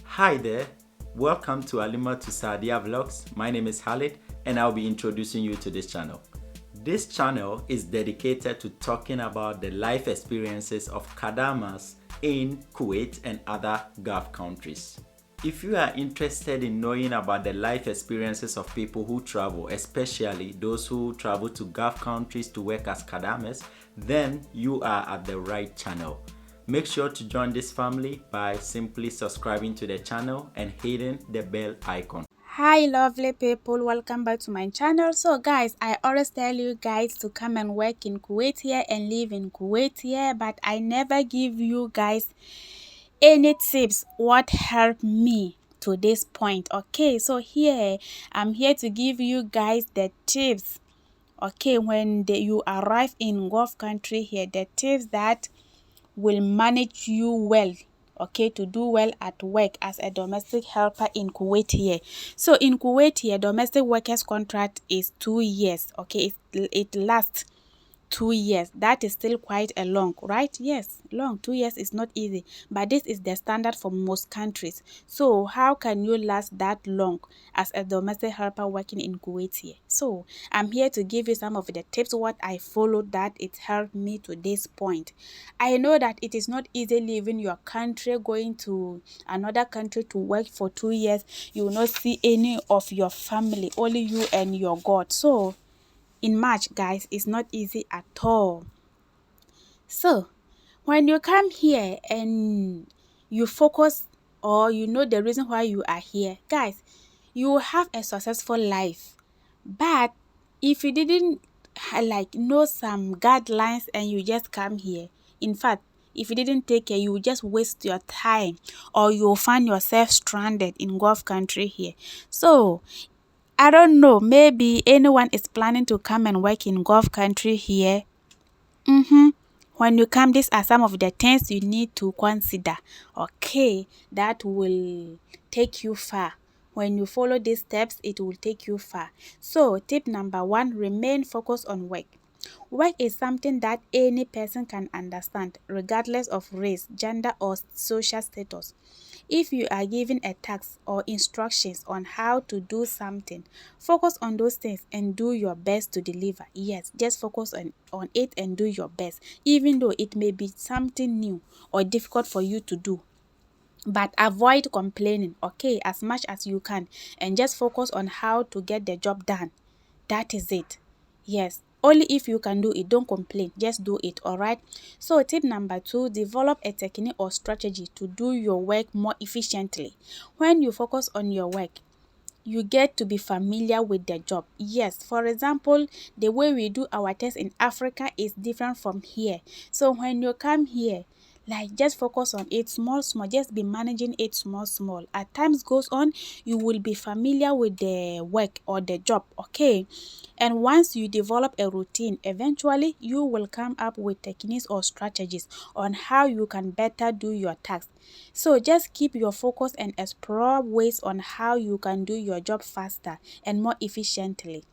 Hi there, welcome to Alima to Sadia Vlogs. My name is Khalid and I'll be introducing you to this channel. This channel is dedicated to talking about the life experiences of Kadamas in Kuwait and other Gulf countries. If you are interested in knowing about the life experiences of people who travel, especially those who travel to Gulf countries to work as Kadamas, then you are at the right channel. Make sure to join this family by simply subscribing to the channel and hitting the bell icon. Hi lovely people, welcome back to my channel. So guys, I always tell you guys to come and work in Kuwait here and live in Kuwait here, but I never give you guys any tips what helped me to this point. Okay, so here I'm here to give you guys the tips. Okay, when you arrive in Gulf country here, the tips that will manage you well, okay, to do well at work as a domestic helper in Kuwait here. So in Kuwait here, domestic workers contract is 2 years. Okay, it lasts 2 years. That is still quite a long, right? Yes, long. 2 years is not easy, but this is the standard for most countries. So how can you last that long as a domestic helper working in Kuwait here? So I'm here to give you some of the tips what I followed that it helped me to this point. I know that it is not easy leaving your country, going to another country to work for 2 years. You will not see any of your family, only you and your God. So in March, guys, it's not easy at all. So when you come here and you focus, or you know the reason why you are here, guys, you will have a successful life. But if you didn't know some guidelines and you just come here, in fact, if you didn't take care, you will just waste your time, or you'll find yourself stranded in Gulf country here. So I don't know, maybe anyone is planning to come and work in Gulf country here. When you come, these are some of the things you need to consider, okay, that will take you far. When you follow these steps, it will take you far. So tip number one, remain focused on work. Work is something that any person can understand, regardless of race, gender, or social status. If you are given a task or instructions on how to do something, focus on those things and do your best to deliver. Yes, just focus on it and do your best, even though it may be something new or difficult for you to do. But avoid complaining, okay, as much as you can, and just focus on how to get the job done. That is it. Yes, only if you can do it, don't complain, just do it. All right. So tip number two, develop a technique or strategy to do your work more efficiently. When you focus on your work, you get to be familiar with the job. Yes, for example, the way we do our test in Africa is different from here. So when you come here, just focus on it small small, just be managing it small small. As times goes on, you will be familiar with the work or the job, okay? And once you develop a routine, eventually you will come up with techniques or strategies on how you can better do your tasks. So just keep your focus and explore ways on how you can do your job faster and more efficiently.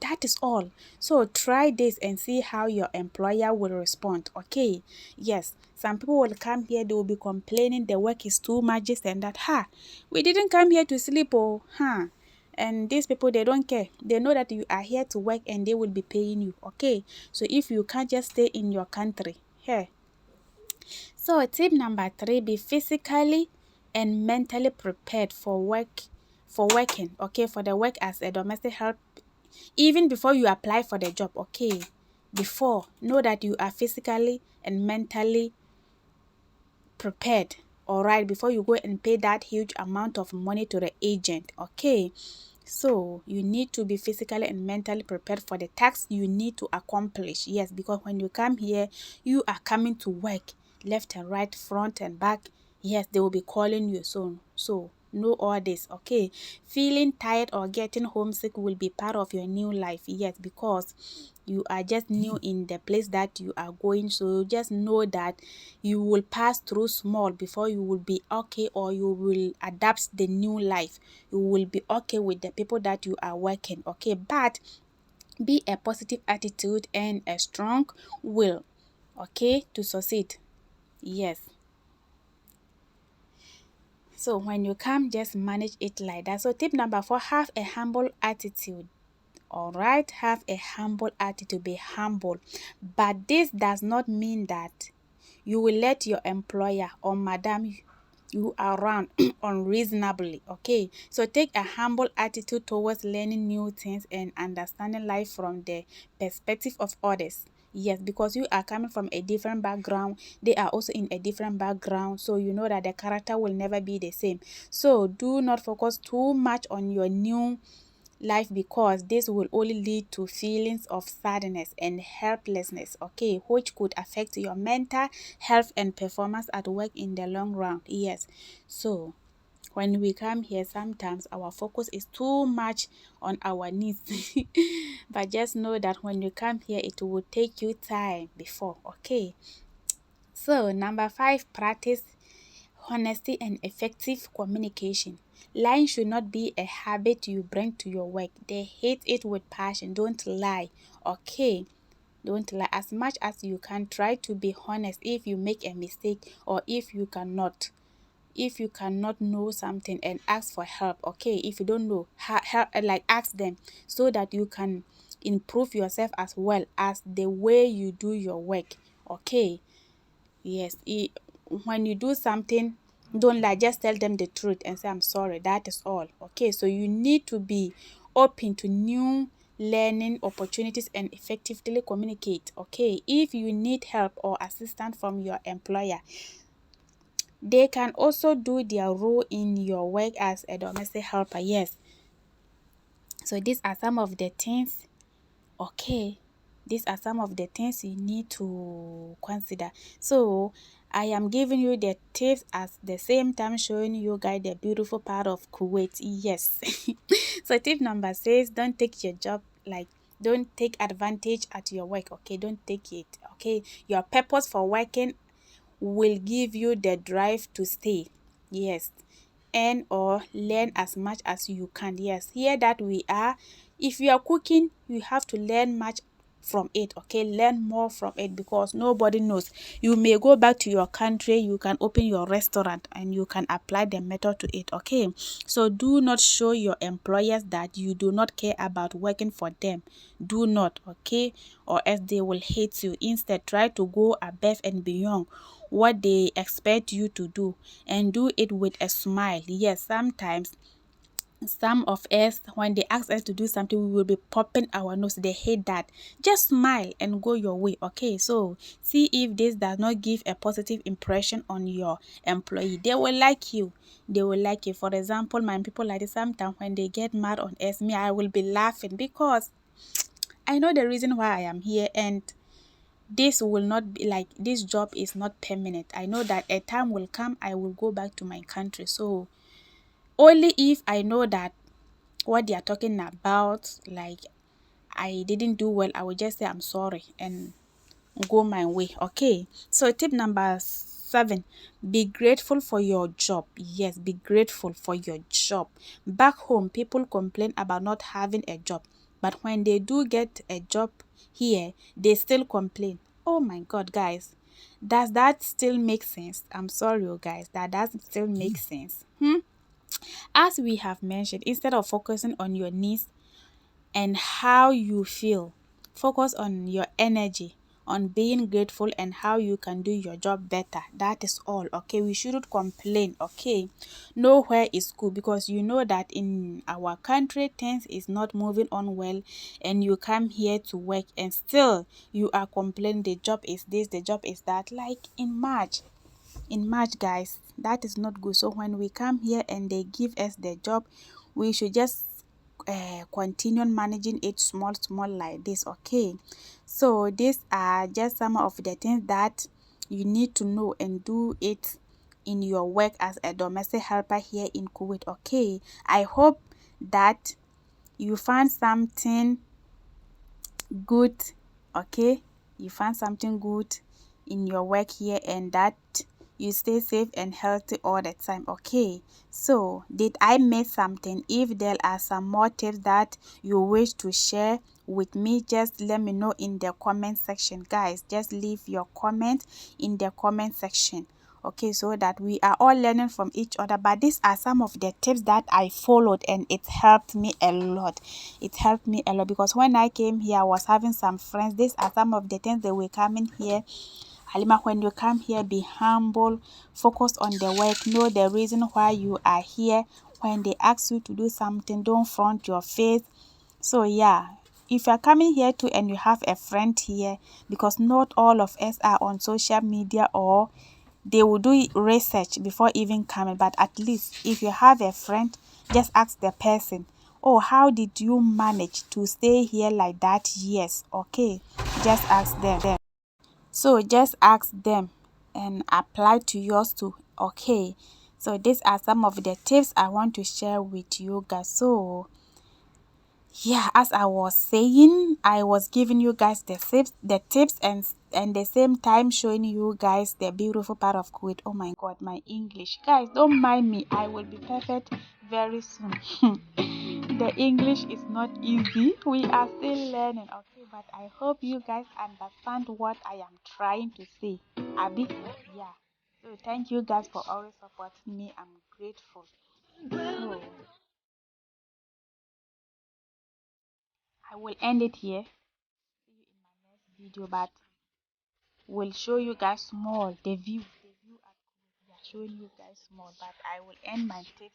That is all. So try this and see how your employer will respond. Okay. Yes. Some people will come here, they will be complaining the work is too much, this and that. Ha! We didn't come here to sleep, oh, huh? And these people, they don't care. They know that you are here to work and they will be paying you. Okay. So if you can't just stay in your country, here. So tip number three, be physically and mentally prepared for working, okay, for the work as a domestic help, even before you apply for the job, okay? Before, know that you are physically and mentally prepared, all right, before you go and pay that huge amount of money to the agent, okay? So you need to be physically and mentally prepared for the task you need to accomplish. Yes, because when you come here, you are coming to work left and right, front and back. Yes, they will be calling you. So know all this, okay? Feeling tired or getting homesick will be part of your new life. Yes, because you are just new in the place that you are going. So just know that you will pass through small before you will be okay, or you will adapt the new life. You will be okay with the people that you are working, okay? But be a positive attitude and a strong will, okay, to succeed. Yes. So when you come, just manage it like that. So tip number 4, have a humble attitude. All right, have a humble attitude, be humble. But this does not mean that you will let your employer or madam you around unreasonably. Okay, so take a humble attitude towards learning new things and understanding life from the perspective of others. Yes, because you are coming from a different background, they are also in a different background, so you know that the character will never be the same. So do not focus too much on your new life, because this will only lead to feelings of sadness and helplessness, okay, which could affect your mental health and performance at work in the long run. Yes, so when we come here, sometimes our focus is too much on our needs but just know that when you come here, it will take you time before. Okay, so number 5, practice honesty and effective communication. Lying should not be a habit you bring to your work. They hate it with passion. Don't lie. Okay, don't lie. As much as you can, try to be honest if you make a mistake, or if you cannot know something, and ask for help. Okay, if you don't know, help, like ask them, so that you can improve yourself as well as the way you do your work. Okay, yes, when you do something, don't lie, just tell them the truth and say I'm sorry. That is all. Okay, so you need to be open to new learning opportunities and effectively communicate. Okay, if you need help or assistance from your employer, they can also do their role in your work as a domestic helper. Yes, so these are some of the things. Okay, these are some of the things you need to consider. So I am giving you the tips at the same time showing you guys the beautiful part of Kuwait. Yes. So tip number 6, don't take your job like, don't take advantage at your work. Okay, don't take it. Okay, your purpose for working will give you the drive to stay. Yes, and or learn as much as you can. Yes, here that we are, if you are cooking, you have to learn much from it. Okay, learn more from it, because nobody knows. You may go back to your country, you can open your restaurant and you can apply the method to it. Okay, so do not show your employers that you do not care about working for them. Do not. Okay, or else they will hate you. Instead, try to go above and beyond what they expect you to do, and do it with a smile. Yes, sometimes some of us, when they ask us to do something, we will be popping our nose. They hate that. Just smile and go your way. Okay, so see if this does not give a positive impression on your employee. They will like you. They will like you. For example, my people like this, sometimes when they get mad on us, me, I will be laughing, because I know the reason why I am here, and this will not be like, this job is not permanent. I know that a time will come, I will go back to my country. So only if I know that what they are talking about, like I didn't do well, I will just say I'm sorry and go my way. Okay, so tip number 7, be grateful for your job. Yes, be grateful for your job. Back home, people complain about not having a job, but when they do get a job here, they still complain. Oh my god, guys, does that still make sense? I'm sorry, you guys, that doesn't still make sense. As we have mentioned, instead of focusing on your needs and how you feel, focus on your energy, on being grateful and how you can do your job better. That is all. Okay, we shouldn't complain. Okay, nowhere is good, because you know that in our country things is not moving on well, and you come here to work and still you are complaining the job is this, the job is that. Like in March, guys, that is not good. So when we come here and they give us the job, we should just continue managing it small like this. Okay, so these are just some of the things that you need to know and do it in your work as a domestic helper here in Kuwait. Okay, I hope that you found something good. Okay, you found something good in your work here, and that you stay safe and healthy all the time. Okay, so did I miss something? If there are some more tips that you wish to share with me, just let me know in the comment section. Guys, just leave your comment in the comment section. okay, so that we are all learning from each other. But these are some of the tips that I followed, and it helped me a lot. It helped me a lot because when I came here, I was having some friends. These are some of the things they were coming here. Halima, when you come here, be humble, focus on the work, know the reason why you are here. When they ask you to do something, don't front your face. So yeah, if you're coming here too and you have a friend here, because not all of us are on social media, or they will do research before even coming, but at least if you have a friend, just ask the person, oh, how did you manage to stay here like that? Yes, okay, just ask them. So just ask them and apply to yours too. Okay, so these are some of the tips I want to share with you guys. So yeah, as I was saying, I was giving you guys the tips and the same time showing you guys the beautiful part of Kuwait. Oh my god, my English, guys, don't mind me, I will be perfect very soon. The English is not easy, we are still learning, okay, but I hope you guys understand what I am trying to say, Abby. Yeah, so thank you guys for always supporting me, I'm grateful. So I will end it here. See you in my next video, but will show you guys small the view at Kuwait. Yeah, showing you guys small, but I will end my tips here.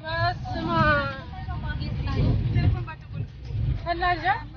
بس ما ثلاجة